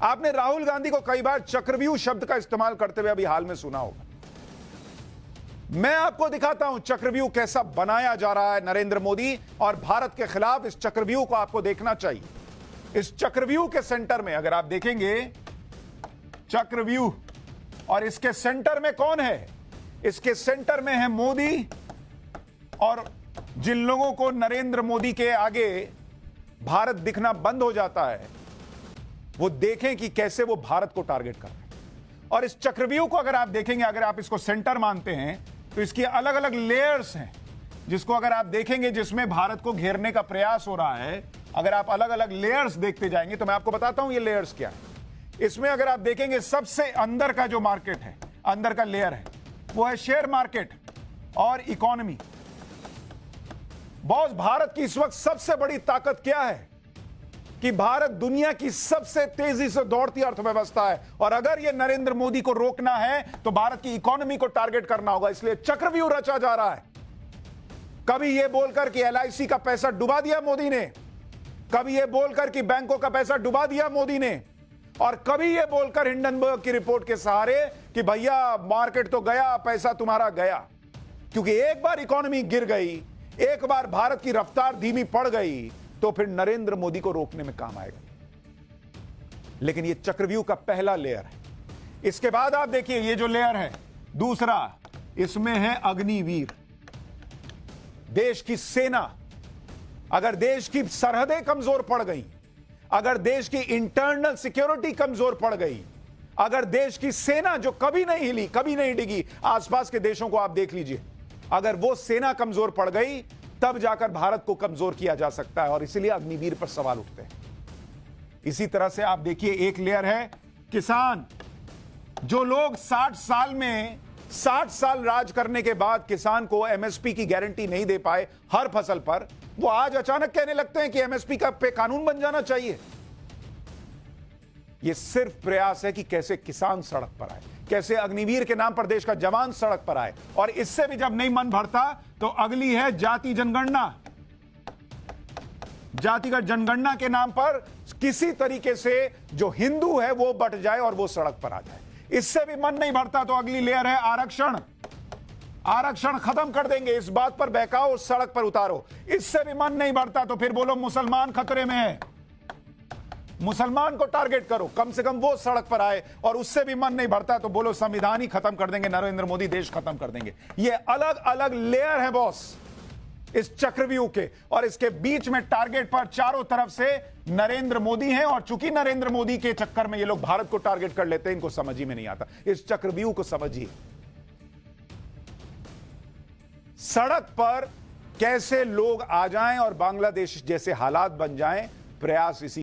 आपने राहुल गांधी को कई बार चक्रव्यूह शब्द का इस्तेमाल करते हुए अभी हाल में सुना होगा। मैं आपको दिखाता हूं चक्रव्यूह कैसा बनाया जा रहा है नरेंद्र मोदी और भारत के खिलाफ। इस चक्रव्यूह को आपको देखना चाहिए। इस चक्रव्यूह के सेंटर में अगर आप देखेंगे चक्रव्यूह, और इसके सेंटर में कौन है? इसके सेंटर में है मोदी। और जिन लोगों को नरेंद्र मोदी के आगे भारत दिखना बंद हो जाता है, वो देखें कि कैसे वो भारत को टारगेट कर रहे हैं। और इस चक्रव्यूह को अगर आप देखेंगे, अगर आप इसको सेंटर मानते हैं, तो इसकी अलग अलग लेयर्स हैं, जिसको अगर आप देखेंगे जिसमें भारत को घेरने का प्रयास हो रहा है। अगर आप अलग अलग लेयर्स देखते जाएंगे तो मैं आपको बताता हूं ये लेयर्स क्या है। इसमें अगर आप देखेंगे सबसे अंदर का जो मार्केट है, अंदर का लेयर है, वो है शेयर मार्केट और इकोनॉमी। बॉस, भारत की इस वक्त सबसे बड़ी ताकत क्या है? कि भारत दुनिया की सबसे तेजी से दौड़ती अर्थव्यवस्था है, और अगर यह नरेंद्र मोदी को रोकना है तो भारत की इकोनॉमी को टारगेट करना होगा। इसलिए चक्रव्यूह रचा जा रहा है। कभी यह बोलकर कि एलआईसी का पैसा डुबा दिया मोदी ने, कभी यह बोलकर कि बैंकों का पैसा डुबा दिया मोदी ने, और कभी यह बोलकर हिंडनबर्ग की रिपोर्ट के सहारे कि भैया मार्केट तो गया, पैसा तुम्हारा गया। क्योंकि एक बार इकोनॉमी गिर गई, एक बार भारत की रफ्तार धीमी पड़ गई, तो फिर नरेंद्र मोदी को रोकने में काम आएगा। लेकिन यह चक्रव्यूह का पहला लेयर है। इसके बाद आप देखिए ये जो लेयर है दूसरा, इसमें है अग्निवीर, देश की सेना। अगर देश की सरहदें कमजोर पड़ गई, अगर देश की इंटरनल सिक्योरिटी कमजोर पड़ गई, अगर देश की सेना जो कभी नहीं हिली, कभी नहीं डिगी, आसपास के देशों को आप देख लीजिए, अगर वो सेना कमजोर पड़ गई, तब जाकर भारत को कमजोर किया जा सकता है। और इसीलिए अग्निवीर पर सवाल उठते हैं। इसी तरह से आप देखिए एक लेयर है किसान। जो लोग 60 साल राज करने के बाद किसान को एमएसपी की गारंटी नहीं दे पाए हर फसल पर, वो आज अचानक कहने लगते हैं कि एमएसपी का पे कानून बन जाना चाहिए। यह सिर्फ प्रयास है कि कैसे किसान सड़क पर आए, कैसे अग्निवीर के नाम पर देश का जवान सड़क पर आए। और इससे भी जब नहीं मन भरता तो अगली है जाति जनगणना। जातिगत जनगणना के नाम पर किसी तरीके से जो हिंदू है वो बट जाए और वो सड़क पर आ जाए। इससे भी मन नहीं भरता तो अगली लेयर है आरक्षण। आरक्षण खत्म कर देंगे, इस बात पर बहकाओ, सड़क पर उतारो। इससे भी मन नहीं भरता तो फिर बोलो मुसलमान खतरे में है, मुसलमान को टारगेट करो, कम से कम वो सड़क पर आए। और उससे भी मन नहीं भरता तो बोलो संविधान ही खत्म कर देंगे, नरेंद्र मोदी देश खत्म कर देंगे। ये अलग अलग लेयर है बॉस इस चक्रव्यूह के, और इसके बीच में टारगेट पर चारों तरफ से नरेंद्र मोदी हैं। और चूंकि नरेंद्र मोदी के चक्कर में ये लोग भारत को टारगेट कर लेते हैं, इनको समझ ही में नहीं आता। इस चक्रव्यूह को समझिए। सड़क पर कैसे लोग आ जाएं और बांग्लादेश जैसे हालात बन जाएं, प्रयास इसी